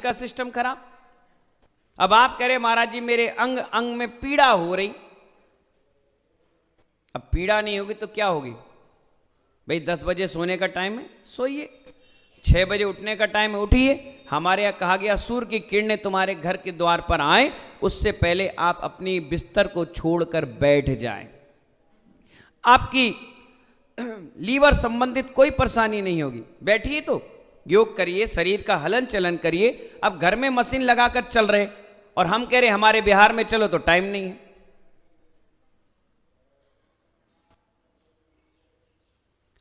का सिस्टम खराब। अब आप कह रहे महाराज जी मेरे अंग अंग में पीड़ा हो रही, अब पीड़ा नहीं होगी तो क्या होगी भाई? 10 बजे सोने का टाइम है, सोइए। 6 बजे उठने का टाइम है, उठिए। हमारे यहाँ कहा गया सूर्य की किरणें तुम्हारे घर के द्वार पर आए उससे पहले आप अपनी बिस्तर को छोड़कर बैठ जाएं। आपकी लीवर संबंधित कोई परेशानी नहीं होगी। बैठिए तो योग करिए, शरीर का हलन चलन करिए। अब घर में मशीन लगाकर चल रहे और हम कह रहे हमारे बिहार में चलो तो टाइम नहीं है।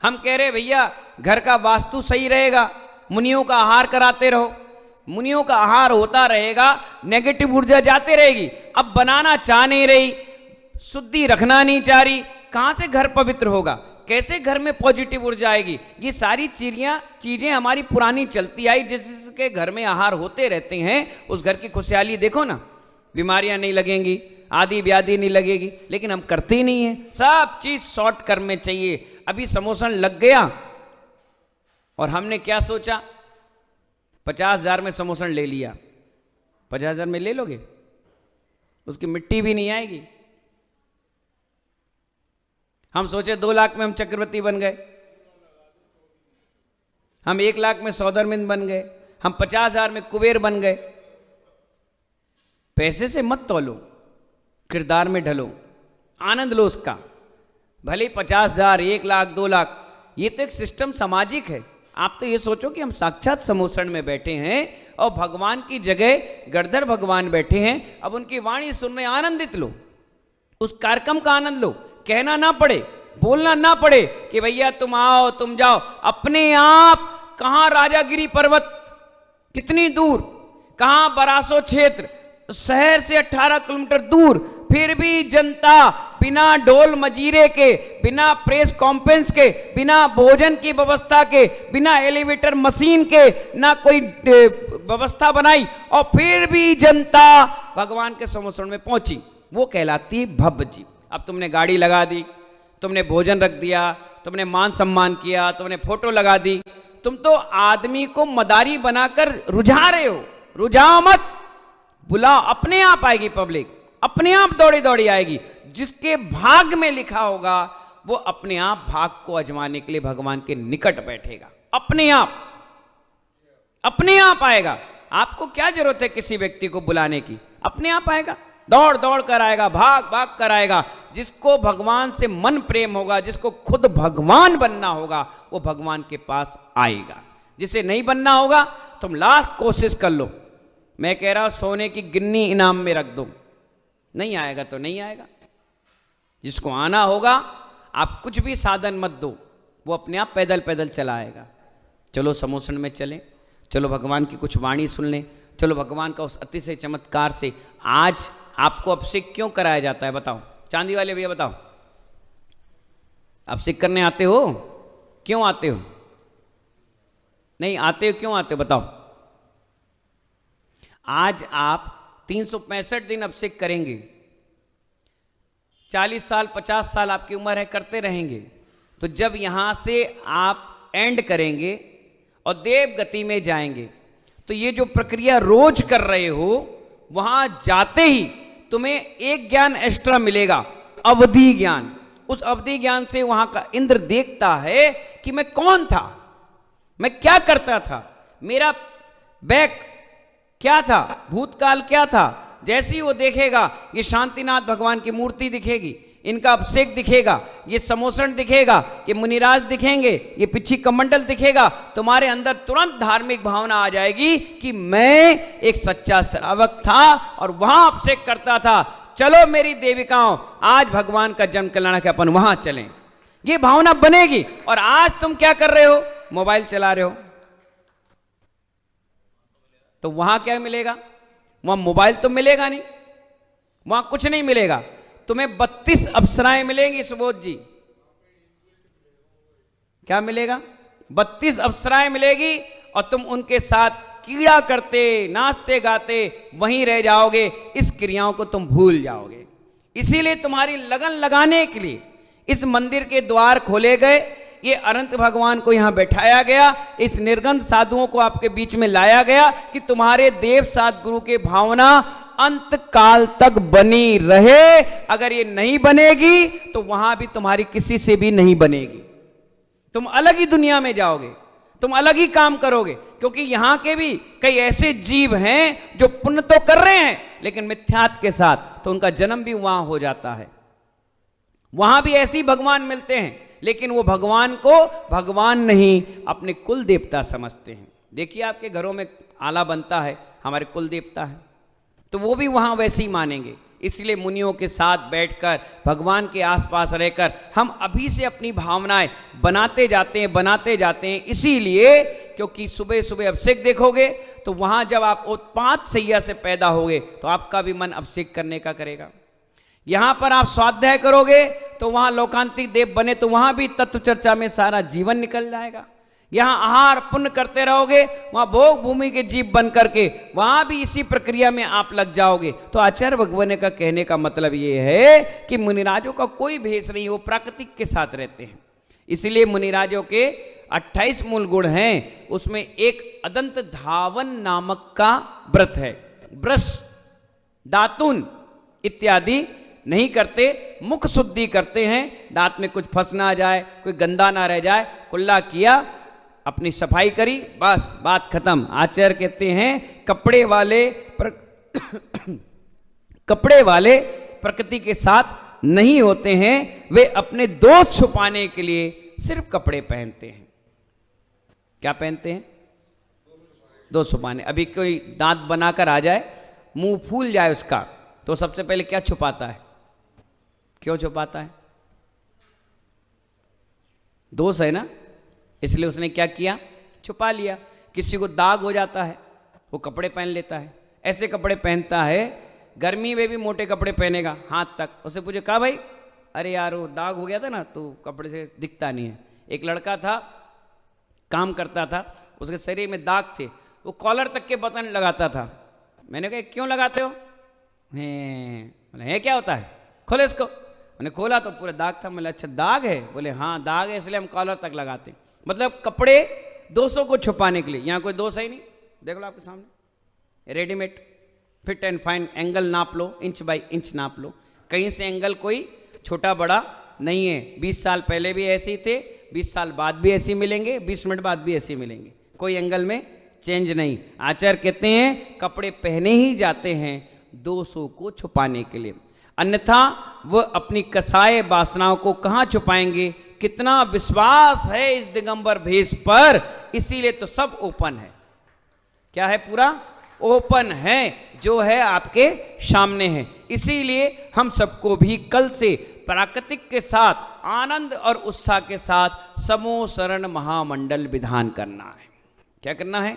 हम कह रहे भैया घर का वास्तु सही रहेगा, मुनियों का आहार कराते रहो। मुनियों का आहार होता रहेगा, नेगेटिव ऊर्जा जाते रहेगी। अब बनाना चाह नहीं रही, शुद्धि रखना नहीं चाह रही, कहां से घर पवित्र होगा? कैसे घर में पॉजिटिव ऊर्जा आएगी? ये सारी चीजें हमारी पुरानी चलती आई, जिसके घर में आहार होते रहते हैं उस घर की खुशहाली देखो ना। बीमारियां नहीं लगेंगी, आदि व्याधि नहीं लगेगी, लेकिन हम करते ही नहीं है। सब चीज शॉर्ट कर में चाहिए। अभी समोसन लग गया और हमने क्या सोचा, 50,000 में समोसन ले लिया। 50,000 में ले लोगे? उसकी मिट्टी भी नहीं आएगी। हम सोचे 2 लाख में हम चक्रवर्ती बन गए, हम 1 लाख में सौदरमिंद बन गए, हम 50,000 में कुबेर बन गए। पैसे से मत तोलो, किरदार में ढलो, आनंद लो उसका। भले 50,000, 1 लाख, 2 लाख, ये तो एक सिस्टम सामाजिक है। आप तो ये सोचो कि हम साक्षात समोसन में बैठे हैं और भगवान की जगह गणधर भगवान बैठे हैं। अब उनकी वाणी सुन रहे, आनंदित लो, उस कार्यक्रम का आनंद लो। कहना ना पड़े, बोलना ना पड़े कि भैया तुम आओ तुम जाओ। अपने आप कहां राजागिरी पर्वत कितनी दूर, कहां बरासो क्षेत्र, शहर से 18 किलोमीटर दूर, फिर भी जनता बिना ढोल मजीरे के, बिना प्रेस कॉन्फ्रेंस के, बिना भोजन की व्यवस्था के, बिना एलिवेटर मशीन के ना कोई व्यवस्था बनाई और फिर भी जनता भगवान के समोसन में पहुंची। वो कहलाती है भव्य जी। अब तुमने गाड़ी लगा दी, तुमने भोजन रख दिया, तुमने मान सम्मान किया, तुमने फोटो लगा दी, तुम तो आदमी को मदारी बनाकर रुझा रहे हो। रुझाओ मत, बुलाओ, अपने आप आएगी पब्लिक, अपने आप दौड़ी दौड़ी आएगी। जिसके भाग में लिखा होगा वो अपने आप भाग को आजमाने के लिए भगवान के निकट बैठेगा। अपने आप आएगा। आपको क्या जरूरत है किसी व्यक्ति को बुलाने की? अपने आप आएगा, दौड़ दौड़ कर आएगा, भाग भाग कर आएगा। जिसको भगवान से मन प्रेम होगा, जिसको खुद भगवान बनना होगा, वो भगवान के पास आएगा। जिसे नहीं बनना होगा तुम लाख कोशिश कर लो, मैं कह रहा हूं सोने की गिन्नी इनाम में रख दो, नहीं आएगा तो नहीं आएगा। जिसको आना होगा आप कुछ भी साधन मत दो, वो अपने आप पैदल पैदल चला आएगा। चलो समोसन में चलें, चलो भगवान की कुछ वाणी सुन लें, चलो भगवान का उस अतिशय चमत्कार से। आज आपको अभिषेक क्यों कराया जाता है बताओ? चांदी वाले भैया बताओ, अभिषेक करने आते हो? क्यों आते हो? नहीं आते हो, क्यों आते हो बताओ? आज आप 365 दिन अभिषेक करेंगे, 40 साल 50 साल आपकी उम्र है, करते रहेंगे। तो जब यहां से आप एंड करेंगे और देव गति में जाएंगे, तो ये जो प्रक्रिया रोज कर रहे हो, वहां जाते ही तुम्हें एक ज्ञान एक्स्ट्रा मिलेगा, अवधि ज्ञान। उस अवधि ज्ञान से वहां का इंद्र देखता है कि मैं कौन था, मैं क्या करता था, मेरा बैक क्या था, भूतकाल क्या था। जैसे ही वो देखेगा, ये शांतिनाथ भगवान की मूर्ति दिखेगी, इनका अभिषेक दिखेगा, ये समोसन दिखेगा, ये मुनिराज दिखेंगे, ये पिछी कमंडल दिखेगा, तुम्हारे अंदर तुरंत धार्मिक भावना आ जाएगी कि मैं एक सच्चा श्रावक था और वहां अभिषेक करता था। चलो मेरी देविकाओं, आज भगवान का जन्म कल्याण के अपन वहां चलें। ये भावना बनेगी। और आज तुम क्या कर रहे हो? मोबाइल चला रहे हो, तो वहां क्या मिलेगा? वहां मोबाइल तो मिलेगा नहीं, वहां कुछ नहीं मिलेगा। तुम्हें 32 अप्सराएं मिलेंगी सुबोध जी। क्या मिलेगा? 32 अप्सराएं मिलेगी और तुम उनके साथ कीड़ा करते, नाचते गाते वहीं रह जाओगे। इस क्रियाओं को तुम भूल जाओगे। इसीलिए तुम्हारी लगन लगाने के लिए इस मंदिर के द्वार खोले गए, ये अनंत भगवान को यहाँ बैठाया गया, इस निर्गंध साधुओं को आपके बीच में लाया गया कि तुम्हारे देव सद्गुरु की भावना अंत काल तक बनी रहे। अगर ये नहीं बनेगी तो वहां भी तुम्हारी किसी से भी नहीं बनेगी, तुम अलग ही दुनिया में जाओगे, तुम अलग ही काम करोगे। क्योंकि यहां के भी कई ऐसे जीव हैं जो पुण्य तो कर रहे हैं लेकिन मिथ्यात्व के साथ, तो उनका जन्म भी वहां हो जाता है। वहां भी ऐसे ही भगवान मिलते हैं लेकिन वो भगवान को भगवान नहीं अपने कुल देवता समझते हैं। देखिए आपके घरों में आला बनता है, हमारे कुल देवता है, तो वो भी वहां वैसे ही मानेंगे। इसलिए मुनियों के साथ बैठकर भगवान के आसपास रहकर हम अभी से अपनी भावनाएं बनाते जाते हैं। इसीलिए क्योंकि सुबह सुबह अभिषेक देखोगे तो वहां जब आप उत्पात सैया से पैदा होगे तो आपका भी मन अभिषेक करने का करेगा। यहां पर आप स्वाध्याय करोगे तो वहां लोकांतिक देव बने तो वहां भी तत्व चर्चा में सारा जीवन निकल जाएगा। यहां आहार पुण्य करते रहोगे, वहां भोग भूमि के जीव बन करके वहां भी इसी प्रक्रिया में आप लग जाओगे। तो आचार्य भगवान का कहने का मतलब ये है कि मुनिराजों का कोई भेष नहीं, वो प्राकृतिक के साथ रहते हैं। इसलिए मुनिराजों के 28 मूल गुण हैं, उसमें एक अदंत धावन नामक का व्रत है। ब्रश दातुन इत्यादि नहीं करते, मुख शुद्धि करते हैं, दांत में कुछ फंस ना जाए, कोई गंदा ना रह जाए, कुल्ला किया, अपनी सफाई करी, बस बात खत्म। आचार्य कहते हैं कपड़े वाले प्रकृति के साथ नहीं होते हैं, वे अपने दोष छुपाने के लिए सिर्फ कपड़े पहनते हैं। क्या पहनते हैं? दोष छुपाने। अभी कोई दांत बनाकर आ जाए, मुंह फूल जाए उसका, तो सबसे पहले क्या छुपाता है? क्यों छुपाता है? दोष है ना, इसलिए उसने क्या किया? छुपा लिया। किसी को दाग हो जाता है, वो कपड़े पहन लेता है, ऐसे कपड़े पहनता है, गर्मी में भी मोटे कपड़े पहनेगा हाथ तक। उससे पूछे कहा भाई, अरे यार वो दाग हो गया था ना, तो कपड़े से दिखता नहीं है। एक लड़का था, काम करता था, उसके शरीर में दाग थे, वो कॉलर तक के बटन लगाता था। मैंने कहा क्यों लगाते हो? है क्या होता है? खोले इसको। मैंने खोला तो पूरा दाग था। मैंने अच्छा दाग है? बोले हाँ दाग है, इसलिए हम कॉलर तक लगाते हैं। मतलब कपड़े दोषों को छुपाने के लिए। यहाँ कोई दोष है ही नहीं, देख लो आपके सामने readymade fit and fine. Angle नाप लो, इंच बाई इंच नाप लो, कहीं से एंगल कोई छोटा बड़ा नहीं है। 20 साल पहले भी ऐसे ही थे, 20 साल बाद भी ऐसे ही मिलेंगे, 20 मिनट बाद भी ऐसे ही मिलेंगे, कोई एंगल में चेंज नहीं। आचार्य कहते हैं कपड़े पहने ही जाते हैं दोषों को छुपाने के लिए, अन्यथा वह अपनी कसाय वासनाओं को कहां छुपाएंगे। कितना विश्वास है इस दिगंबर भेष पर, इसीलिए तो सब ओपन है। क्या है? पूरा ओपन है, जो है आपके सामने है। इसीलिए हम सबको भी कल से प्राकृतिक के साथ आनंद और उत्साह के साथ समो शरण महामंडल विधान करना है। क्या करना है?